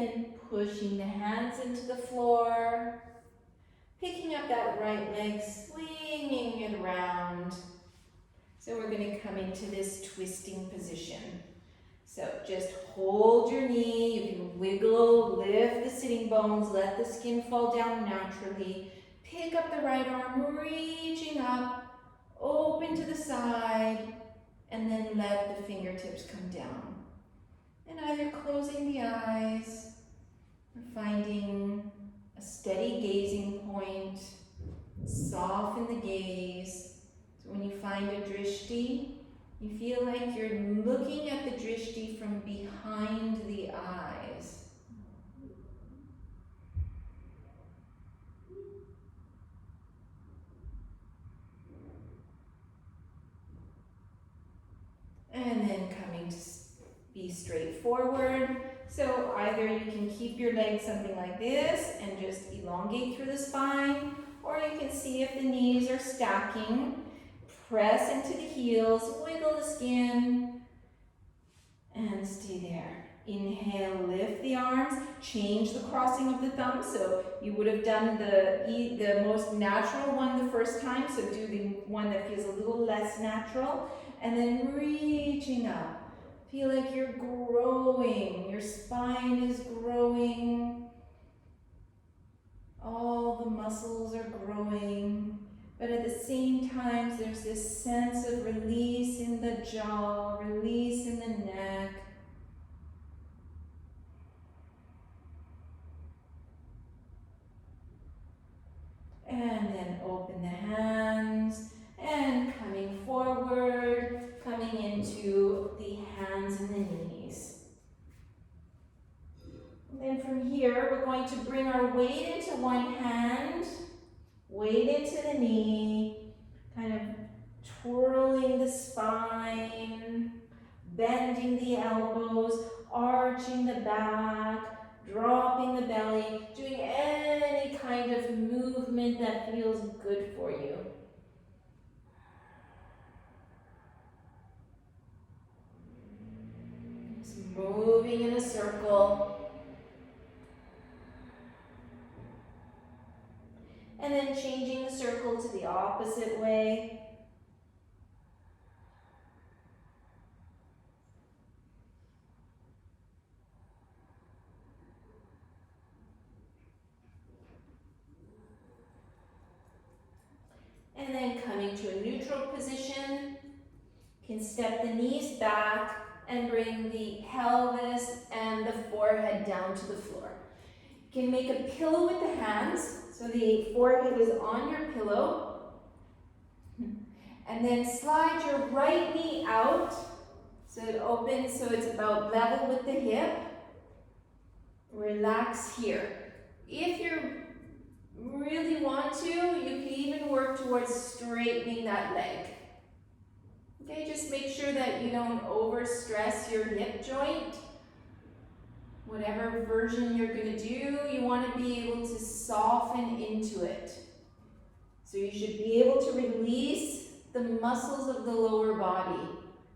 Speaker 1: then pushing the hands into the floor. Picking up that right leg, swinging it around. So we're going to come into this twisting position. So just hold your knee, you can wiggle, lift the sitting bones, let the skin fall down naturally. Pick up the right arm, reaching up, open to the side, and then let the fingertips come down. And either closing the eyes or finding a steady gazing point, soften the gaze. So when you find a drishti, you feel like you're looking at the drishti from behind the eyes. And then coming to be straightforward. So either you can keep your legs something like this and just elongate through the spine, or you can see if the knees are stacking. Press into the heels, wiggle the skin, and stay there. Inhale, lift the arms, change the crossing of the thumbs. So you would have done the most natural one the first time, so do the one that feels a little less natural. And then reaching up. Feel like you're growing, your spine is growing. All the muscles are growing. But at the same time, there's this sense of release in the jaw, release in the neck. And then open the hands and coming forward, coming into the hands and the knees. And then from here, we're going to bring our weight into one hand, weight into the knee, kind of twirling the spine, bending the elbows, arching the back, dropping the belly, doing any kind of movement that feels good for you. Just moving in a circle. And then changing the circle to the opposite way. And then coming to a neutral position, you can step the knees back and bring the pelvis and the forehead down to the floor. You can make a pillow with the hands, so the forehead is on your pillow. And then slide your right knee out so it opens so it's about level with the hip. Relax here. If you really want to, you can even work towards straightening that leg. Okay, just make sure that you don't overstress your hip joint. Whatever version you're going to do, you want to be able to soften into it. So you should be able to release the muscles of the lower body.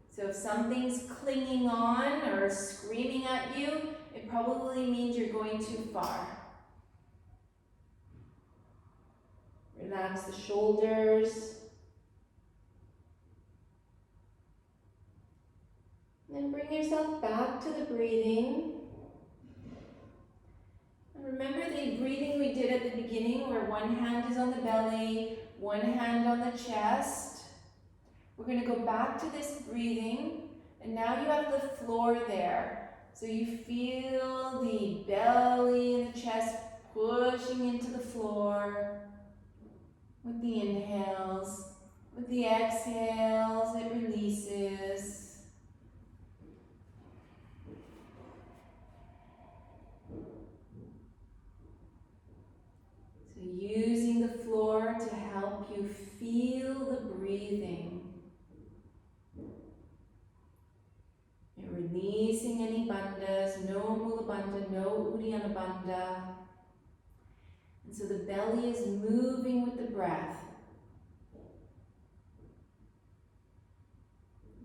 Speaker 1: So if something's clinging on or screaming at you, it probably means you're going too far. Relax the shoulders. Then bring yourself back to the breathing. And remember the breathing we did at the beginning where one hand is on the belly, one hand on the chest. We're going to go back to this breathing, and now you have the floor there. So you feel the belly and the chest pushing into the floor with the inhales. With the exhales, it releases. So using the floor to help you feel the breathing. You're releasing any bandhas, no mula bandha, no uddiyana bandha. And so the belly is moving with the breath.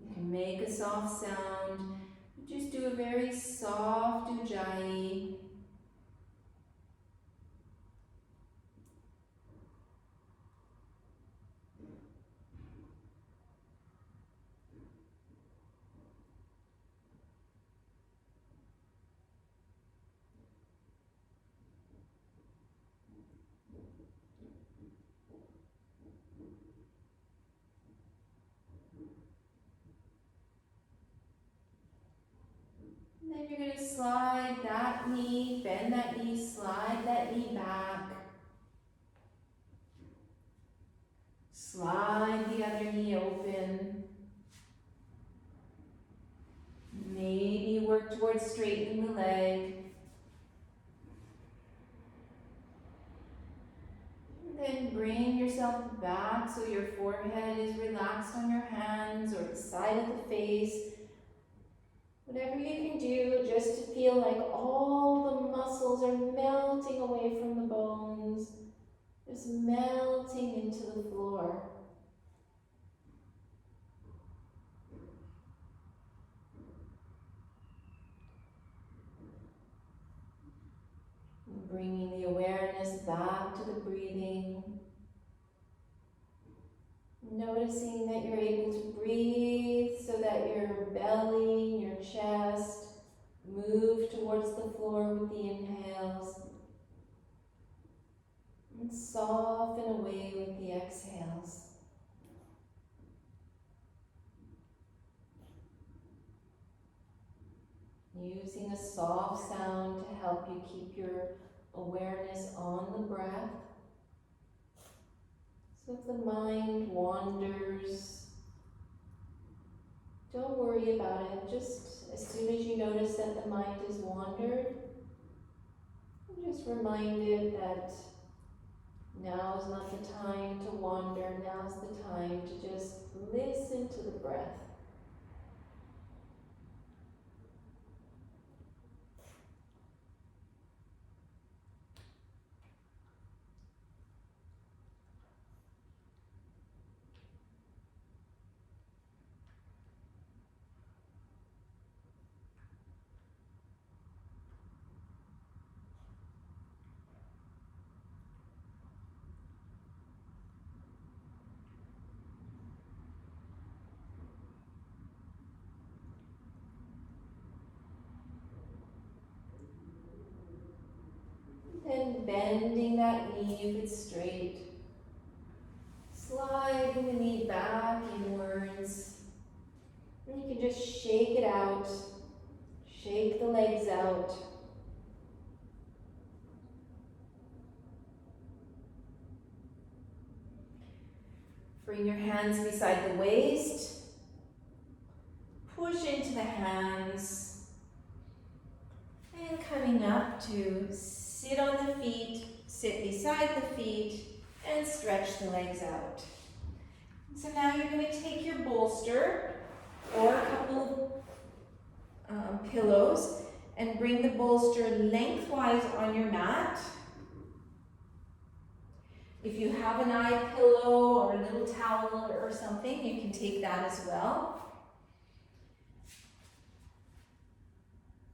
Speaker 1: You can make a soft sound. Just do a very soft ujjayi. slide that knee, bend that knee, slide that knee back. Slide the other knee open. Maybe work towards straightening the leg. Then bring yourself back so your forehead is relaxed on your hands or the side of the face. Whatever you can do just to feel like all the muscles are melting away from the bones, just melting into the floor. Bringing the awareness back to the breathing. Noticing that you're able to breathe so that your belly, your chest move towards the floor with the inhales. And soften away with the exhales. Using a soft sound to help you keep your awareness on the breath. So if the mind wanders, don't worry about it. Just as soon as you notice that the mind has wandered, just remind it that now is not the time to wander. Now is the time to just listen to the breath. Then bending that knee if it's straight. Sliding the knee back inwards. And you can just shake it out. Shake the legs out. Bring your hands beside the waist. Push into the hands. And coming up to sit on the feet, sit beside the feet, and stretch the legs out. So now you're going to take your bolster or a couple of pillows and bring the bolster lengthwise on your mat. If you have an eye pillow or a little towel or something, you can take that as well.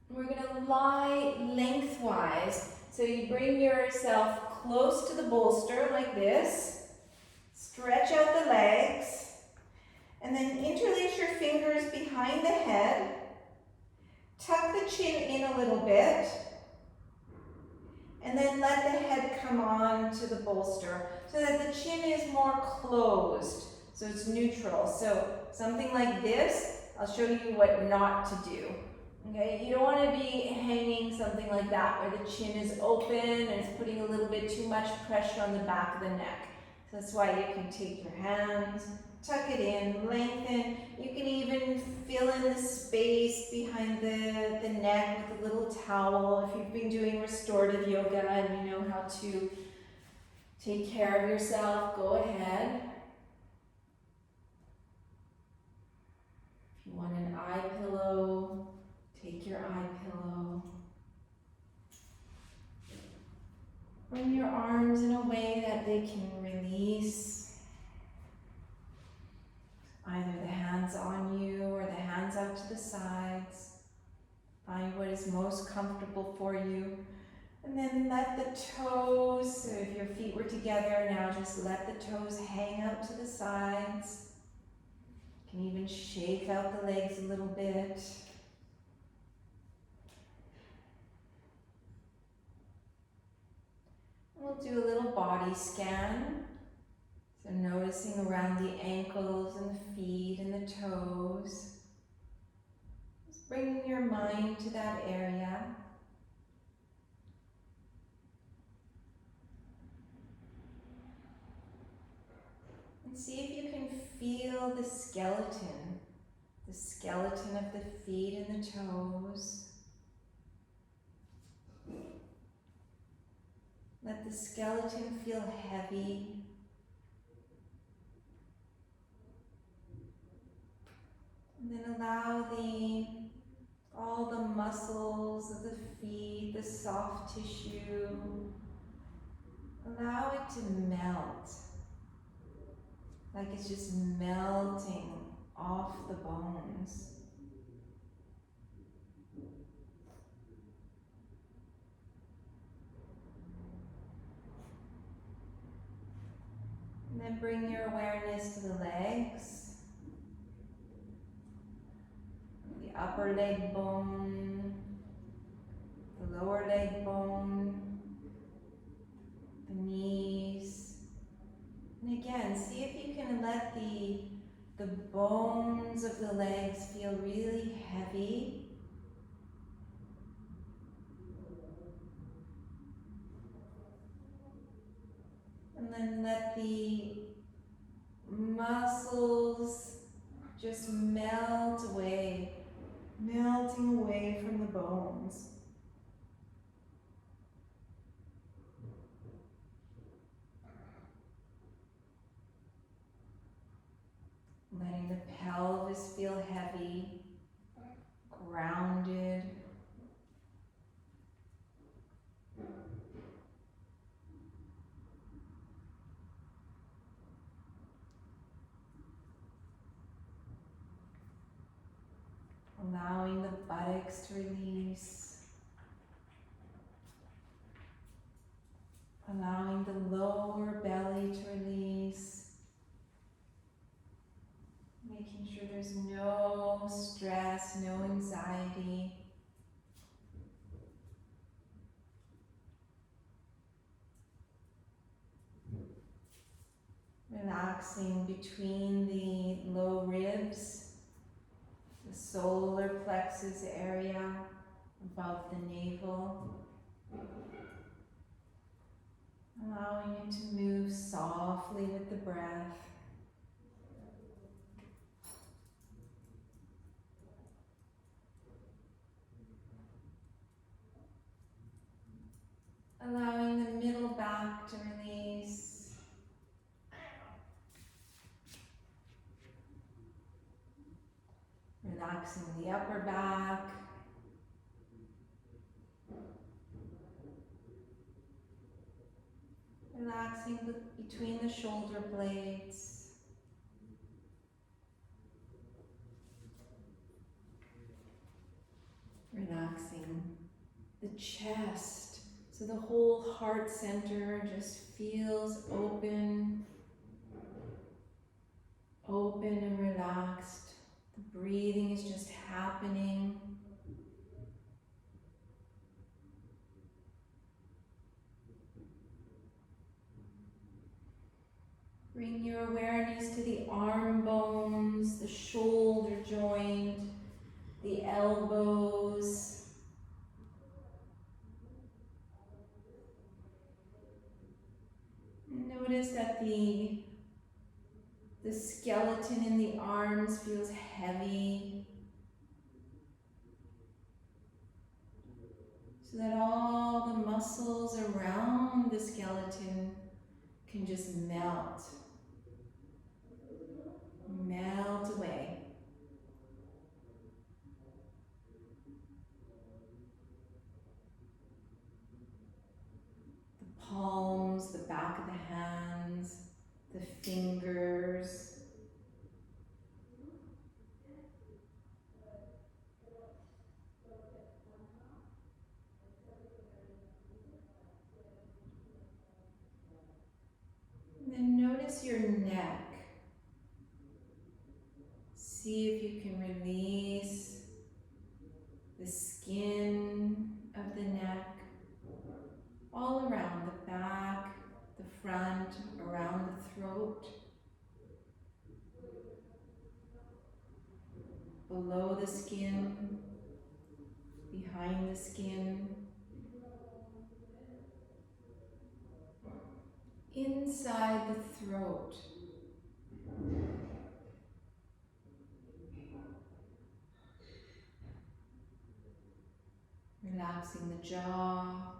Speaker 1: We're going to lie lengthwise. So you bring yourself close to the bolster like this. Stretch out the legs. And then interlace your fingers behind the head. Tuck the chin in a little bit. And then let the head come on to the bolster so that the chin is more closed. So it's neutral. So something like this, I'll show you what not to do. Okay, you don't want to be hanging something like that where the chin is open and it's putting a little bit too much pressure on the back of the neck. So that's why you can take your hands, tuck it in, lengthen. You can even fill in the space behind the neck with a little towel. If you've been doing restorative yoga and you know how to take care of yourself, go ahead. If you want an eye pillow, take your eye pillow. Bring your arms in a way that they can release. Either the hands on you or the hands out to the sides. Find what is most comfortable for you. And then let the toes, so if your feet were together now, just let the toes hang out to the sides. You can even shake out the legs a little bit. We'll do a little body scan. So noticing around the ankles and the feet and the toes. Just bring your mind to that area. And see if you can feel the skeleton of the feet and the toes. Let the skeleton feel heavy. And then allow all the muscles of the feet, the soft tissue, allow it to melt. Like it's just melting off the bones. And then bring your awareness to the legs, the upper leg bone, the lower leg bone, the knees. And again, see if you can let the bones of the legs feel really heavy. And then let the muscles just melt away, melting away from the bones. Letting the pelvis feel heavy, grounded. Allowing the buttocks to release. Allowing the lower belly to release. Making sure there's no stress, no anxiety. Relaxing between the low ribs, the solar plexus area above the navel. Allowing you to move softly with the breath. Allowing the middle back to release. Relaxing the upper back. Relaxing between the shoulder blades. Relaxing the chest. So the whole heart center just feels open, open and relaxed. The breathing is just happening. Bring your awareness to the arm bones, the shoulder joint, the elbows. Notice that the skeleton in the arms feels heavy, so that all the muscles around the skeleton can just melt away. The palms, the back of the hands, the fingers. And then notice your neck. See if you can release the skin of the neck, all around the back, the front, around the throat, below the skin. behind the skin, inside the throat. Relaxing the jaw.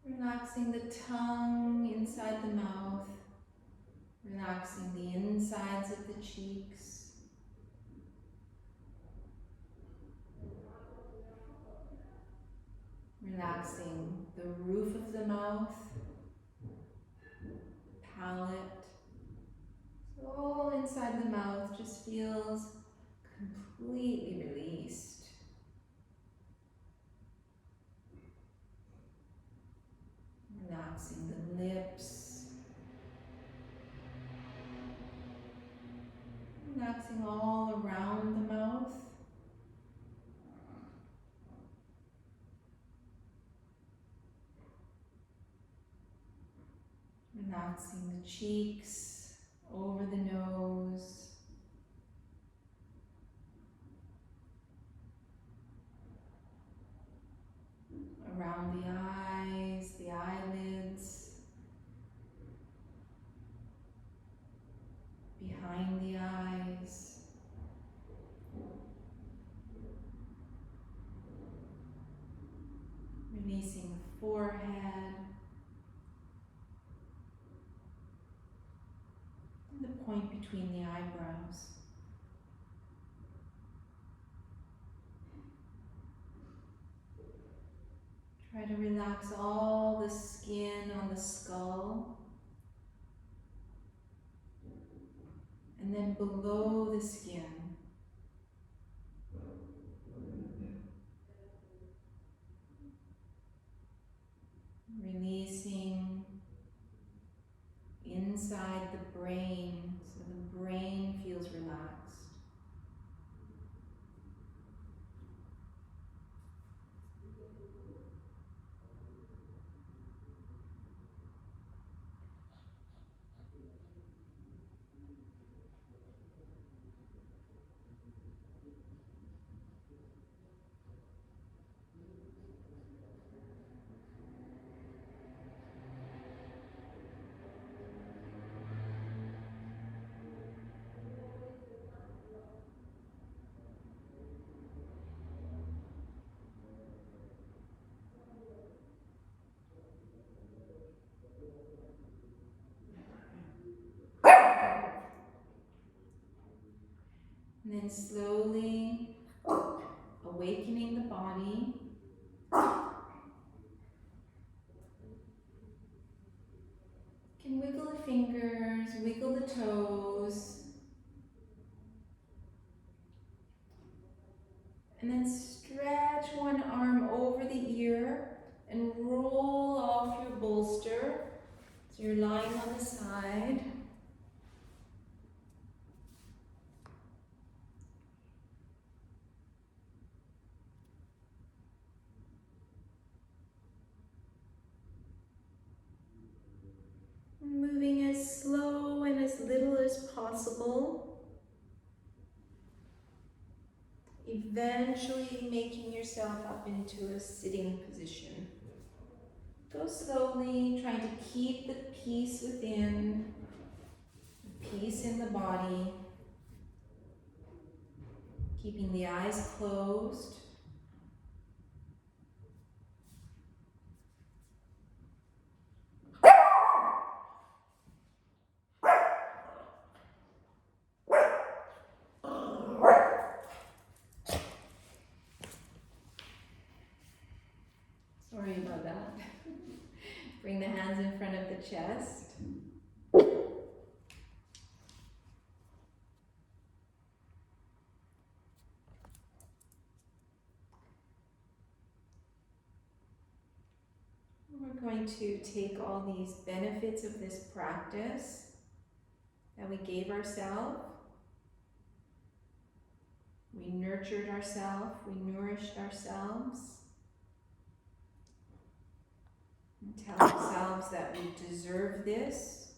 Speaker 1: Relaxing the tongue inside the mouth. Relaxing the insides of the cheeks. Relaxing the roof of the mouth, palate. So all inside the mouth just feels completely released. Relaxing the lips. Relaxing all around the mouth. Relaxing the cheeks, over the nose. Around the eyes, the eyelids. Behind the eyes. Releasing the forehead. And the point between the eyebrows. Try to relax all the skin on the skull. And then below the skin. Releasing inside the brain, so the brain feels relaxed. And then slowly awakening the body. You can wiggle the fingers, wiggle the toes. And then stretch one arm over the ear and roll off your bolster. So you're lying on the side. Moving as slow and as little as possible. Eventually making yourself up into a sitting position. Go slowly, trying to keep the peace within, the peace in the body. Keeping the eyes closed. Sorry about that. Bring the hands in front of the chest. We're going to take all these benefits of this practice that we gave ourselves. We nurtured ourselves, we nourished ourselves. And tell ourselves that we deserve this.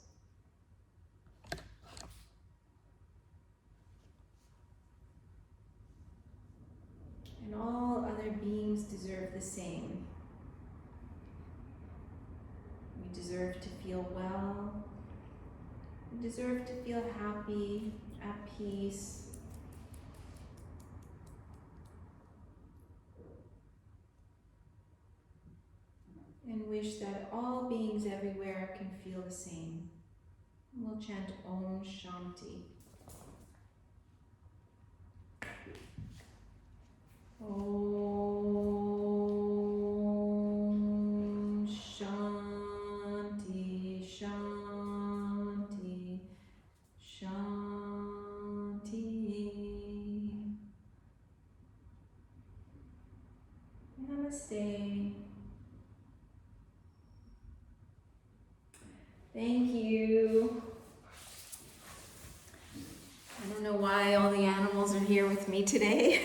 Speaker 1: beings deserve the same. We deserve to feel well. We deserve to feel happy, at peace. And wish that all beings everywhere can feel the same. We'll chant Om Shanti. Om Shanti, Shanti, Shanti. Namaste. Thank you. I don't know why all the animals are here with me today.